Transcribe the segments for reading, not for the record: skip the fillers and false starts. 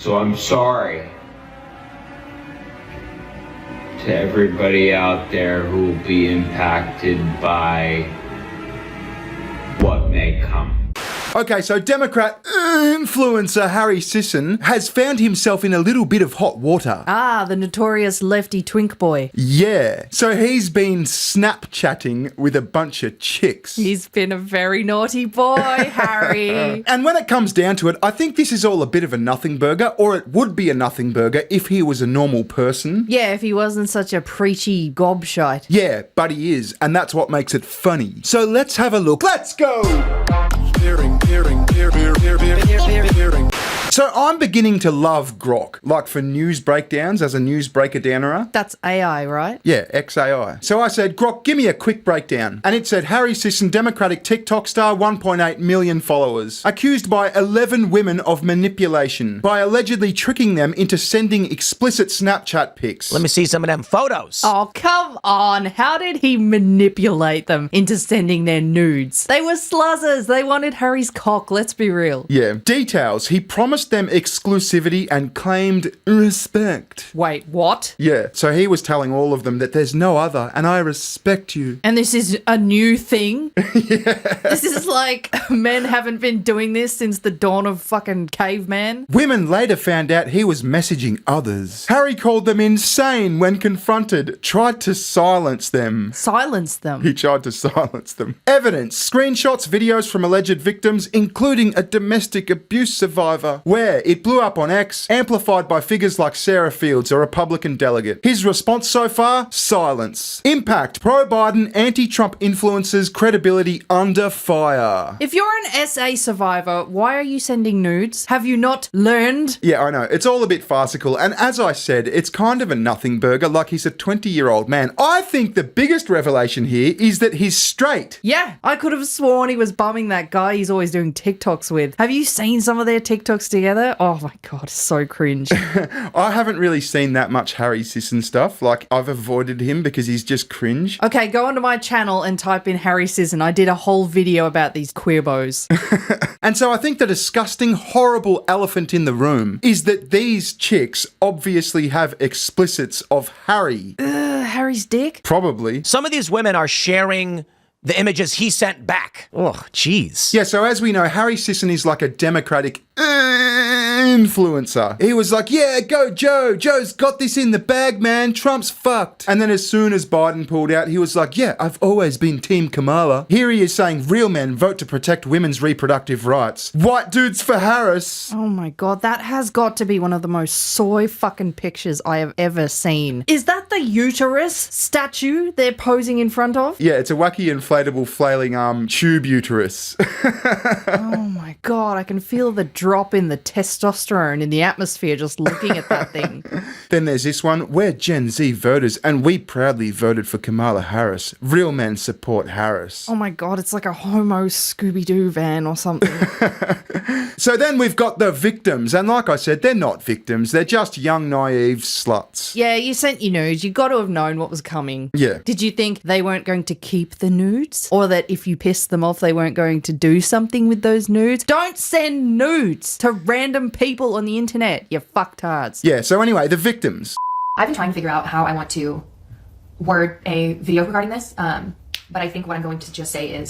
So I'm sorry to everybody out there who will be impacted by what may come. Okay, so Democrat influencer Harry Sisson has found himself in a little bit of hot water. Ah, the notorious lefty twink boy. Yeah, so he's been Snapchatting with a bunch of chicks. He's been a very naughty boy, Harry. And when it comes down to it, I think this is all a bit of a nothing burger, or it would be a nothing burger if he was a normal person. Yeah, if he wasn't such a preachy gobshite. Yeah, but he is, and that's what makes it funny. So let's have a look. Let's go! So I'm beginning to love Grok, like for news breakdowns as a news breaker downerer. That's AI, right? Yeah, XAI. So I said, Grok, give me a quick breakdown. And it said, Harry Sisson, Democratic TikTok star, 1.8 million followers. Accused by 11 women of manipulation by allegedly tricking them into sending explicit Snapchat pics. Let me see some of them photos. Oh, come on. How did he manipulate them into sending their nudes? They were sluzzers. They wanted Harry's cock, let's be real. Yeah. Details. He promised them exclusivity and claimed respect. Wait, what? Yeah. So he was telling all of them that there's no other and I respect you. And this is a new thing? Yeah. This is like men haven't been doing this since the dawn of fucking caveman. Women later found out he was messaging others. Harry called them insane when confronted, tried to silence them. Silence them? He tried to silence them. Evidence, screenshots, videos from alleged victims, including a domestic abuse survivor, where it blew up on X, amplified by figures like Sarah Fields, a Republican delegate. His response so far? Silence. Impact, pro-Biden, anti-Trump influencers, credibility under fire. If you're an SA survivor, why are you sending nudes? Have you not learned? Yeah, I know. It's all a bit farcical. And as I said, it's kind of a nothing burger, like he's a 20-year-old man. I think the biggest revelation here is that he's straight. Yeah, I could have sworn he was bumming that guy he's always doing TikToks with. Have you seen some of their TikToks together? Oh my God, so cringe. I haven't really seen that much Harry Sisson stuff. Like, I've avoided him because he's just cringe. Okay, go onto my channel and type in Harry Sisson. I did a whole video about these queerbos. And so I think the disgusting, horrible elephant in the room is that these chicks obviously have explicits of Harry. Harry's dick? Probably. Some of these women are sharing the images he sent back. Oh, jeez. Yeah, so as we know, Harry Sisson is like a Democratic influencer. He was like, yeah, go Joe. Joe's got this in the bag, man. Trump's fucked. And then as soon as Biden pulled out, he was like, yeah, I've always been Team Kamala. Here he is saying real men vote to protect women's reproductive rights. White dudes for Harris. Oh my God, that has got to be one of the most soy fucking pictures I have ever seen. Is that the uterus statue they're posing in front of? Yeah, it's a wacky inflatable flailing tube uterus. Oh my God, I can feel the drop in the testosterone in the atmosphere just looking at that thing. Then there's this one. We're Gen Z voters and we proudly voted for Kamala Harris. Real men support Harris. Oh my God, it's like a homo Scooby-Doo van or something. So then we've got the victims, and like I said, they're not victims. They're just young, naive sluts. Yeah, you sent your nudes. You got to have known what was coming. Yeah. Did you think they weren't going to keep the nudes? Or that if you pissed them off, they weren't going to do something with those nudes? Don't send nudes to random people on the internet, you fucktards. Yeah, so anyway, the victims. I've been trying to figure out how I want to word a video regarding this, but I think what I'm going to just say is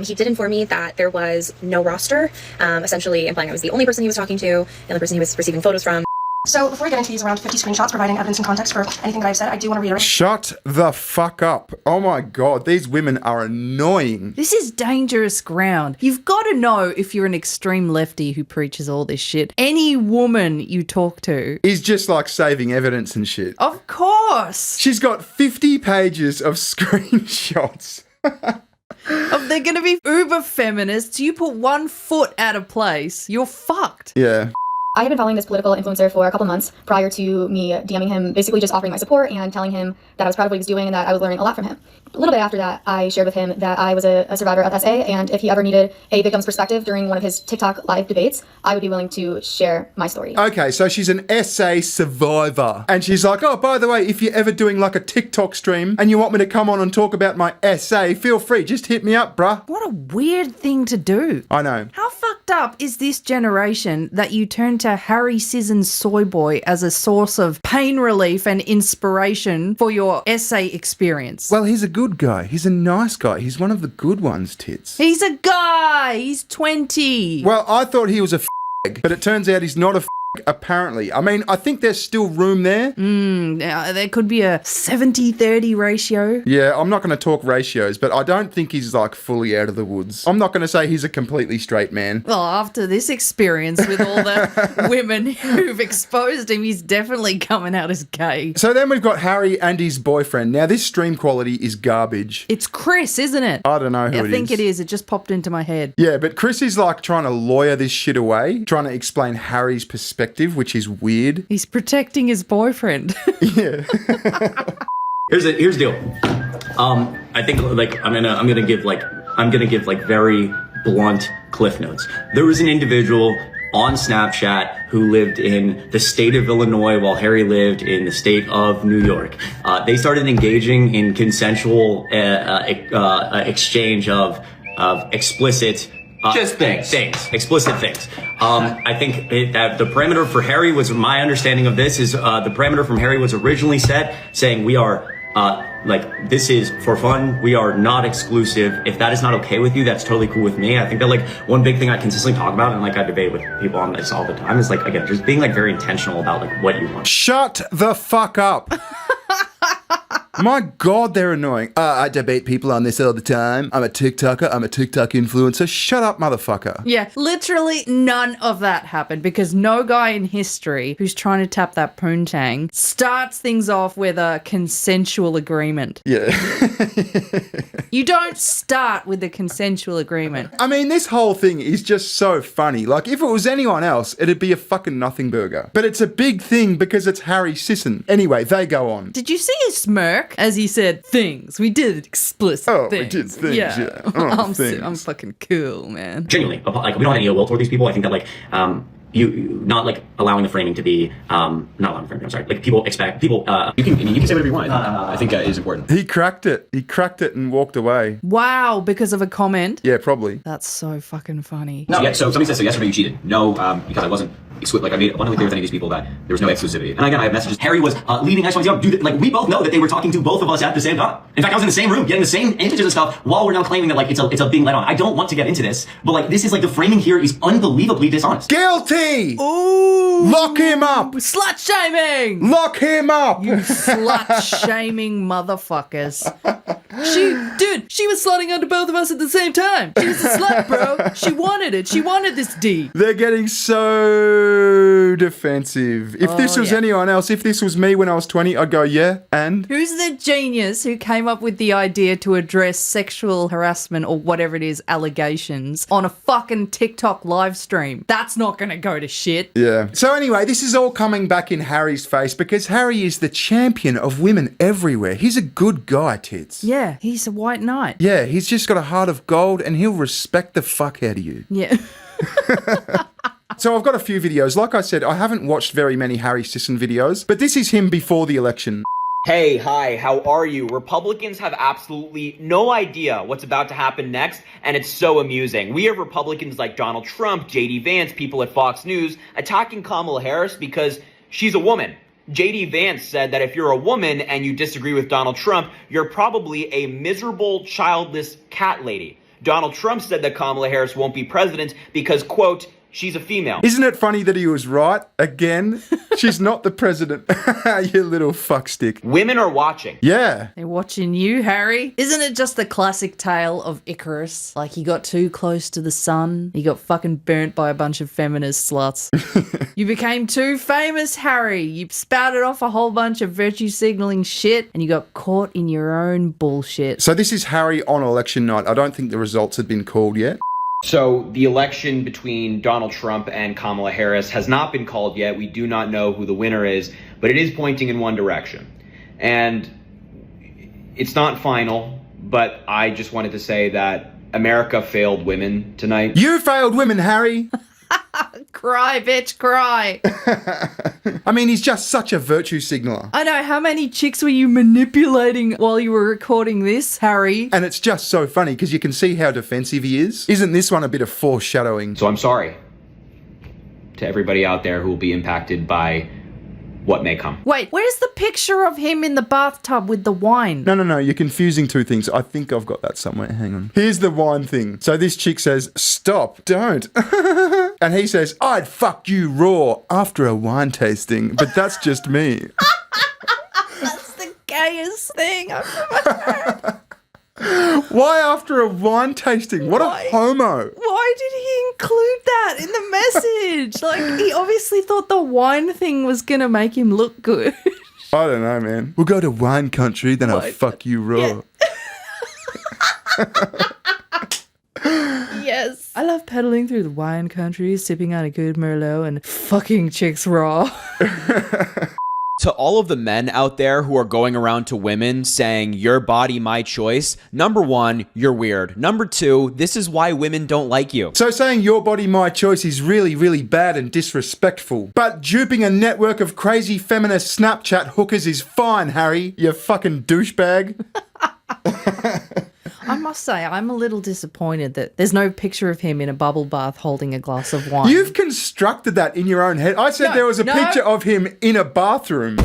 he did inform me that there was no roster, essentially implying I was the only person he was talking to, the only person he was receiving photos from. So before we get into these around 50 screenshots providing evidence and context for anything that I've said, I do want to reiterate. Shut the fuck up. Oh my God, these women are annoying. This is dangerous ground. You've got to know if you're an extreme lefty who preaches all this shit. Any woman you talk to is just like saving evidence and shit. Of course. She's got 50 pages of screenshots. If they're going to be uber feminists, you put one foot out of place, you're fucked. Yeah. I had been following this political influencer for a couple months prior to me DMing him, basically just offering my support and telling him that I was proud of what he was doing and that I was learning a lot from him. A little bit after that, I shared with him that I was a survivor of SA, and if he ever needed a victim's perspective during one of his TikTok live debates, I would be willing to share my story. Okay, so she's an SA survivor. And she's like, oh, by the way, if you're ever doing like a TikTok stream and you want me to come on and talk about my SA, feel free, just hit me up, bruh. What a weird thing to do. I know. How fucked up is this generation that you turn to to Harry Sisson's Soy Boy as a source of pain relief and inspiration for your essay experience? Well, he's a good guy. He's a nice guy. He's one of the good ones, Tits. He's a guy. He's 20. Well, I thought he was a but it turns out he's not a apparently. I mean, I think there's still room there. There could be a 70-30 ratio. Yeah, I'm not going to talk ratios, but I don't think he's like fully out of the woods. I'm not going to say he's a completely straight man. Well, after this experience with all the women who've exposed him, he's definitely coming out as gay. So then we've got Harry and his boyfriend. Now, this stream quality is garbage. It's Chris, isn't it? I don't know who it is. I think it is. It just popped into my head. Yeah, but Chris is like trying to lawyer this shit away, trying to explain Harry's perspective, which is weird. He's protecting his boyfriend. Yeah. Here's the deal. I think like I'm gonna give very blunt cliff notes. There was an individual on Snapchat who lived in the state of Illinois while Harry lived in the state of New York. They started engaging in consensual exchange of explicit explicit things. I think that the parameter for Harry was, my understanding of this is, the parameter from Harry was originally set saying we are, this is for fun. We are not exclusive. If that is not okay with you, that's totally cool with me. I think that like one big thing I consistently talk about and like I debate with people on this all the time is like, again, just being like very intentional about like what you want. Shut the fuck up. My God, they're annoying. I debate people on this all the time. I'm a TikToker. I'm a TikTok influencer. Shut up, motherfucker. Yeah, literally none of that happened because no guy in history who's trying to tap that poontang starts things off with a consensual agreement. Yeah. You don't start with a consensual agreement. I mean, this whole thing is just so funny. Like, if it was anyone else, it'd be a fucking nothing burger. But it's a big thing because it's Harry Sisson. Anyway, they go on. Did you see his smirk as he said things? We did explicit things. We did things, yeah. Oh, I'm fucking cool, man. Genuinely, like we don't have any ill will toward these people. I think that like you not like allowing the framing to be not allowing the framing. I'm sorry. Like people expect people. You can say whatever you want. I think that is important. He cracked it. He cracked it and walked away. Wow, because of a comment? Yeah, probably. That's so fucking funny. No. So somebody says, so yesterday you cheated. No, because I wasn't. Like I made abundantly clear with any of these people that there was no exclusivity. And again, I have messages. Harry was leading XYZ up. Dude, like we both know that they were talking to both of us at the same time. In fact, I was in the same room getting the same images and stuff while we're now claiming that like it's a being led on. I don't want to get into this, but like this is like the framing here is unbelievably dishonest. Guilty! Ooh! Lock him up! Slut shaming! Lock him up! You slut shaming motherfuckers. She was slutting onto both of us at the same time. She was a slut, bro. She wanted it. She wanted this D. They're getting so defensive. If this was anyone else, if this was me when I was 20, I'd go, yeah, and? Who's the genius who came up with the idea to address sexual harassment or whatever it is, allegations, on a fucking TikTok live stream? That's not gonna go to shit. Yeah. So anyway, this is all coming back in Harry's face because Harry is the champion of women everywhere. He's a good guy, Tits. Yeah, he's a white knight. Yeah, he's just got a heart of gold and he'll respect the fuck out of you. Yeah. So I've got a few videos. Like I said, I haven't watched very many Harry Sisson videos, but this is him before the election. Hey, hi, how are you? Republicans have absolutely no idea what's about to happen next, and it's so amusing. We have Republicans like Donald Trump, J.D. Vance, people at Fox News attacking Kamala Harris because she's a woman. J.D. Vance said that if you're a woman and you disagree with Donald Trump, you're probably a miserable, childless cat lady. Donald Trump said that Kamala Harris won't be president because, quote, she's a female. Isn't it funny that he was right? Again, she's not the president. You little fuckstick. Women are watching. Yeah. They're watching you, Harry. Isn't it just the classic tale of Icarus? Like, he got too close to the sun. He got fucking burnt by a bunch of feminist sluts. You became too famous, Harry. You spouted off a whole bunch of virtue signaling shit and you got caught in your own bullshit. So this is Harry on election night. I don't think the results had been called yet. So the election between Donald Trump and Kamala Harris has not been called yet. We do not know who the winner is, but it is pointing in one direction. And it's not final, but I just wanted to say that America failed women tonight. You failed women, Harry. Cry, bitch, cry. I mean, he's just such a virtue signaler. I know. How many chicks were you manipulating while you were recording this, Harry? And it's just so funny because you can see how defensive he is. Isn't this one a bit of foreshadowing? So I'm sorry to everybody out there who will be impacted by what may come. Wait, where's the picture of him in the bathtub with the wine? No, you're confusing two things. I think I've got that somewhere. Hang on. Here's the wine thing. So this chick says, stop, don't. And he says, I'd fuck you raw after a wine tasting, but that's just me. That's the gayest thing I've ever heard. Why after a wine tasting? What a homo. Why did he include that in the message? Like, he obviously thought the wine thing was going to make him look good. I don't know, man. We'll go to wine country, then I'll fuck you raw. Yes. I love pedaling through the wine country, sipping on a good Merlot and fucking chicks raw. To all of the men out there who are going around to women saying, your body, my choice, number one, you're weird. Number two, this is why women don't like you. So saying your body, my choice is really, really bad and disrespectful. But duping a network of crazy feminist Snapchat hookers is fine, Harry, you fucking douchebag. I must say, I'm a little disappointed that there's no picture of him in a bubble bath holding a glass of wine. You've constructed that in your own head. I said there was a picture of him in a bathroom.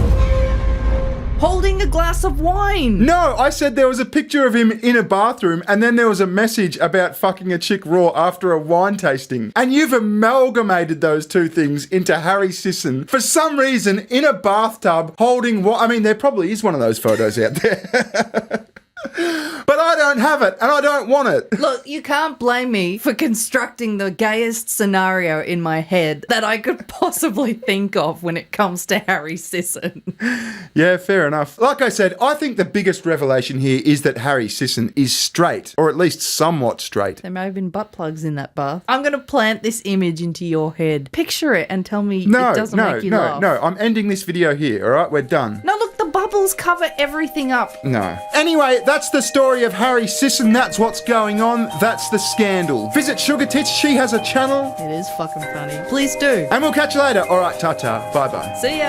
Holding a glass of wine. No, I said there was a picture of him in a bathroom and then there was a message about fucking a chick raw after a wine tasting. And you've amalgamated those two things into Harry Sisson for some reason in a bathtub holding what? I mean, there probably is one of those photos out there. But I don't have it, and I don't want it. Look, you can't blame me for constructing the gayest scenario in my head that I could possibly think of when it comes to Harry Sisson. Yeah, fair enough. Like I said, I think the biggest revelation here is that Harry Sisson is straight, or at least somewhat straight. There may have been butt plugs in that bath. I'm going to plant this image into your head. Picture it and tell me it doesn't make you laugh. No, I'm ending this video here, all right? We're done. No, look, the bubbles cover everything up. No. Anyway, that's the story of Harry Sisson. That's what's going on. That's the scandal. Visit SugarTits. She has a channel. It is fucking funny. Please do. And we'll catch you later. All right, ta-ta. Bye-bye. See ya.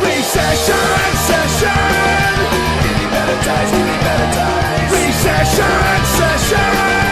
Recession, session. Give me better ties, give me better ties. Recession, session.